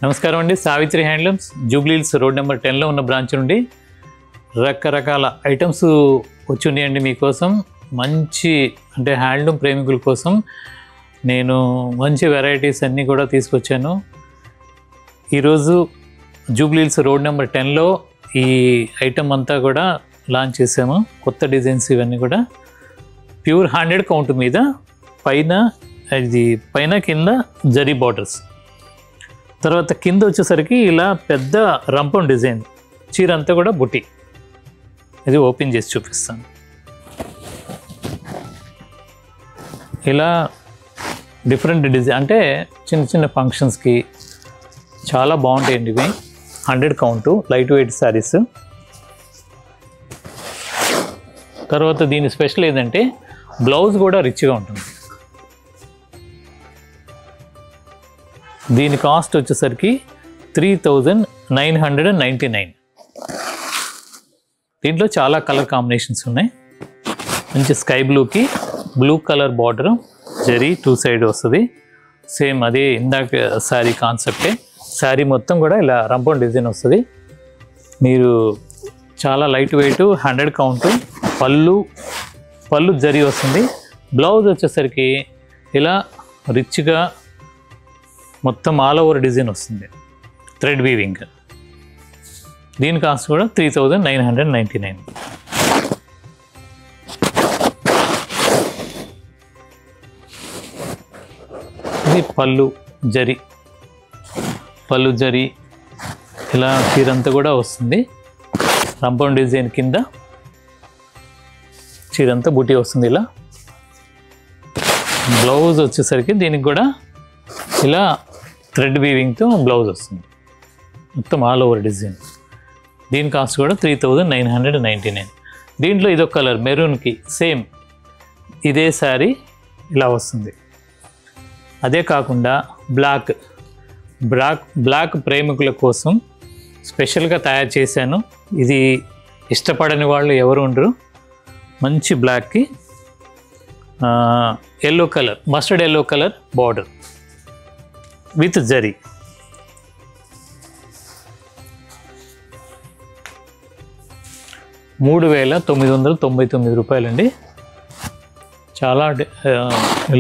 నమస్కారం అండి. Savitri handlooms Jubilee Hills road number 10లో ఉన్న బ్రాంచ్ నుండి రకరకాల ఐటమ్స్ వచ్చున్నాయండి మీకోసం. మంచి అంటే హ్యాండ్లూమ్ ప్రేమికుల కోసం నేను మంచి వెరైటీస్ అన్నీ కూడా తీసుకొచ్చాను. ఈరోజు జూబ్లీ హిల్స్ రోడ్ నెంబర్ 10లో ఈ ఐటమ్ అంతా కూడా లాంచ్ చేసాము. కొత్త డిజైన్స్ ఇవన్నీ కూడా ప్యూర్ 100 కౌంట్ మీద పైన కింద జరీ బార్డర్స్, తర్వాత కింద వచ్చేసరికి ఇలా పెద్ద రంపం డిజైన్, చీర అంతా కూడా బుట్టి. ఇది ఓపెన్ చేసి చూపిస్తాను. ఇలా డిఫరెంట్ డిజైన్ అంటే చిన్న చిన్న ఫంక్షన్స్కి చాలా బాగుంటాయండి ఇవి. 100 కౌంటు లైట్ వెయిట్ శారీస్. తర్వాత దీని స్పెషల్ ఏంటంటే బ్లౌజ్ కూడా రిచ్గా ఉంటుంది. దీని కాస్ట్ వచ్చేసరికి 3999. దీంట్లో చాలా కలర్ కాంబినేషన్స్ ఉన్నాయి. మంచి స్కై బ్లూకి blue colour border, zari 2 side వస్తుంది. సేమ్ అదే ఇందాక శారీ కాన్సెప్టే. శారీ మొత్తం కూడా ఇలా రంపం డిజైన్ వస్తుంది. మీరు చాలా లైట్ వెయిట్ 100 కౌంటు. పళ్ళు జరీ వస్తుంది. బ్లౌజ్ వచ్చేసరికి ఇలా రిచ్గా మొత్తం ఆల్ ఓవర్ డిజైన్ వస్తుంది, థ్రెడ్ వీవింగ్. దీని కాస్ట్ కూడా 3999. ఇది పళ్ళు జరీ ఇలా చీరంతా కూడా వస్తుంది. రంపం డిజైన్ కింద చీరంతా బుట్టి వస్తుంది. ఇలా బ్లౌజ్ వచ్చేసరికి దీనికి కూడా ఇలా థ్రెడ్ వీవింగ్తో బ్లౌజ్ వస్తుంది, మొత్తం ఆల్ ఓవర్ డిజైన్. దీని కాస్ట్ కూడా 3999. దీంట్లో ఇదొక కలర్ మెరూన్కి సేమ్ ఇదే శారీ ఇలా వస్తుంది. అదే కాకుండా బ్లాక్ ప్రేమికుల కోసం స్పెషల్గా తయారు చేశాను. ఇది ఇష్టపడని వాళ్ళు ఎవరు ఉండరు. మంచి బ్లాక్కి yellow colour, mustard yellow colour border with zari. ₹3,999 అండి. చాలా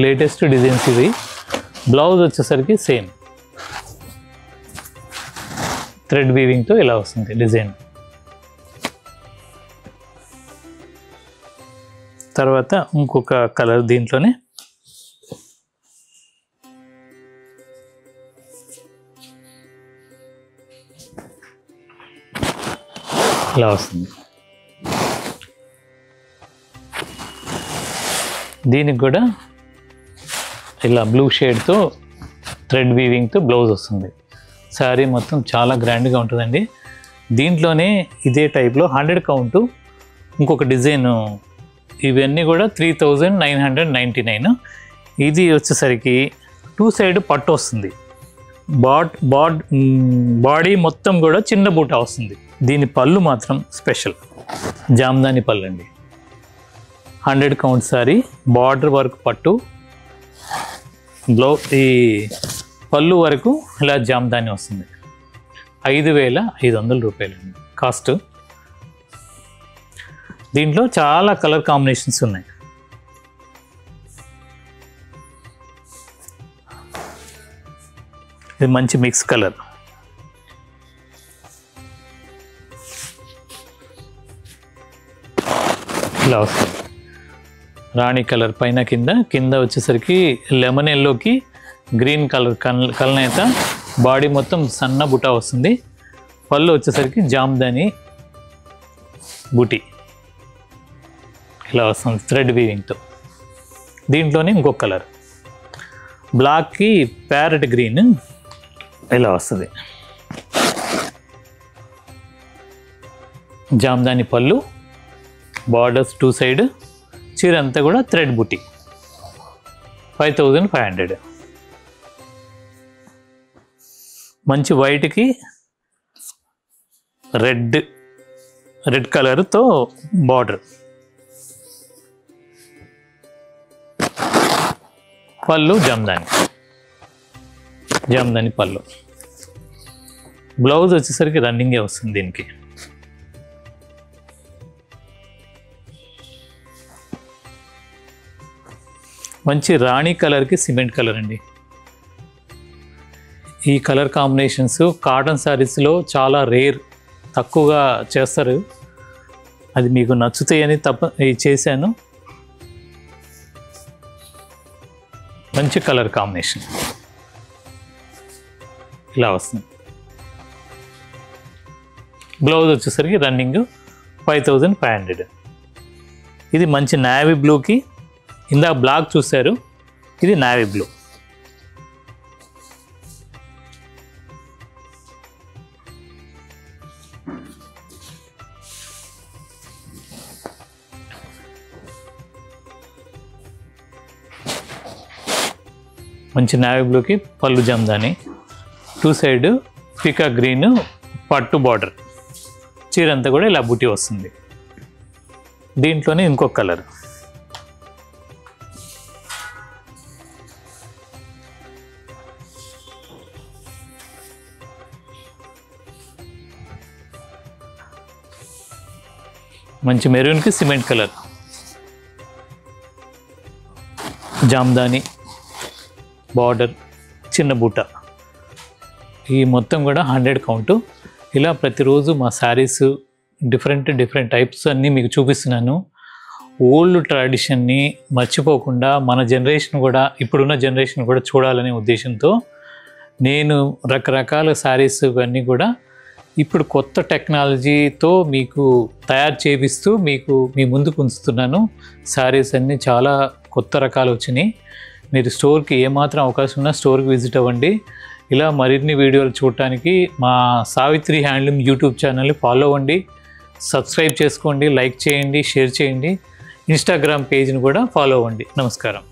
లేటెస్ట్ డిజైన్స్ ఇవి. బ్లౌజ్ వచ్చేసరికి సేమ్ థ్రెడ్ వీవింగ్తో ఇలా వస్తుంది డిజైన్. తర్వాత ఇంకొక కలర్ దీంట్లోనే ఇలా వస్తుంది. దీనికి కూడా ఇలా బ్లూ షేడ్తో థ్రెడ్ వీవింగ్తో బ్లౌజ్ వస్తుంది. శారీ మొత్తం చాలా గ్రాండ్గా ఉంటుందండి. దీంట్లోనే ఇదే టైప్లో 100 కౌంటు ఇంకొక డిజైను. ఇవన్నీ కూడా 3999. ఇది వచ్చేసరికి 2 సైడ్ పట్టు వస్తుంది. బాడీ మొత్తం కూడా చిన్న బూట వస్తుంది. దీని పళ్ళు మాత్రం స్పెషల్ జామ్దాని పళ్ళు అండి. 100 కౌంట్ సారీ, బార్డర్ వర్క్ పట్టు, ఈ పళ్ళు వరకు ఇలా జామ్దాని వస్తుంది. ₹5,500 అండి కాస్ట్. దీంట్లో చాలా కలర్ కాంబినేషన్స్ ఉన్నాయి. ఇది మంచి మిక్స్ కలర్. ఇలా వస్తుంది. రాణి కలర్ పైన కింద వచ్చేసరికి లెమన్ ఎల్లోకి గ్రీన్ కలర్ కలనేత, బాడీ మొత్తం సన్న బుటా వస్తుంది. పళ్ళు వచ్చేసరికి జామ్దాని బుటీ ఇలా వస్తుంది థ్రెడ్ వీవింగ్తో. దీంట్లోనే ఇంకొక కలర్ బ్లాక్కి ప్యారెట్ గ్రీన్ ఇలా వస్తుంది. జామ్దాని పళ్ళు, బార్డర్స్ 2 సైడ్, చీర అంతా కూడా థ్రెడ్ బుట్టి. 5500. మంచి వైట్కి రెడ్ కలర్తో బార్డర్. పళ్ళు జామ్దాని పళ్ళు. బ్లౌజ్ వచ్చేసరికి రన్నింగే వస్తుంది దీనికి. మంచి రాణి కలర్కి సిమెంట్ కలర్ అండి. ఈ కలర్ కాంబినేషన్స్ కాటన్ శారీస్లో చాలా రేర్, తక్కువగా చేస్తారు. అది మీకు నచ్చుతాయని చేశాను. మంచి కలర్ కాంబినేషన్ ఇలా వస్తుంది. బ్లౌజ్ వచ్చేసరికి రన్నింగ్ 5500. ఇది మంచి నావీ బ్లూకి, ఇందాక బ్లాక్ చూశారు, ఇది నావీ బ్లూ. మంచి నావీ బ్లూకి పళ్ళు జమ్దాని, 2 సైడ్ పికా గ్రీన్ పట్టు బార్డర్, చీర అంతా కూడా ఇలా బుట్టి వస్తుంది. దీంట్లోనే ఇంకొక కలర్, మంచి మెరూన్కి సిమెంట్ కలర్, జామ్దాని బార్డర్, చిన్న బూట. ఈ మొత్తం కూడా 100 కౌంటు. ఇలా ప్రతిరోజు మా శారీస్ డిఫరెంట్ టైప్స్ అన్నీ మీకు చూపిస్తున్నాను. ఓల్డ్ ట్రెడిషన్ని మర్చిపోకుండా మన జనరేషన్ కూడా, ఇప్పుడున్న జనరేషన్ కూడా చూడాలనే ఉద్దేశంతో నేను రకరకాల శారీస్ అన్నీ కూడా ఇప్పుడు కొత్త టెక్నాలజీతో మీకు తయారు చేపిస్తూ మీకు మీ ముందుకు ఉంచుతున్నాను. శారీస్ అన్నీ చాలా కొత్త రకాలు వచ్చినాయి. మీరు స్టోర్కి ఏమాత్రం అవకాశం ఉన్నా స్టోర్కి విజిట్ అవ్వండి. ఇలా మరిన్ని వీడియోలు చూడటానికి మా సావిత్రి హ్యాండ్లూమ్ యూట్యూబ్ ఛానల్ని ఫాలో అవ్వండి, సబ్స్క్రైబ్ చేసుకోండి, లైక్ చేయండి, షేర్ చేయండి. ఇన్స్టాగ్రామ్ పేజ్ని కూడా ఫాలో అవ్వండి. నమస్కారం.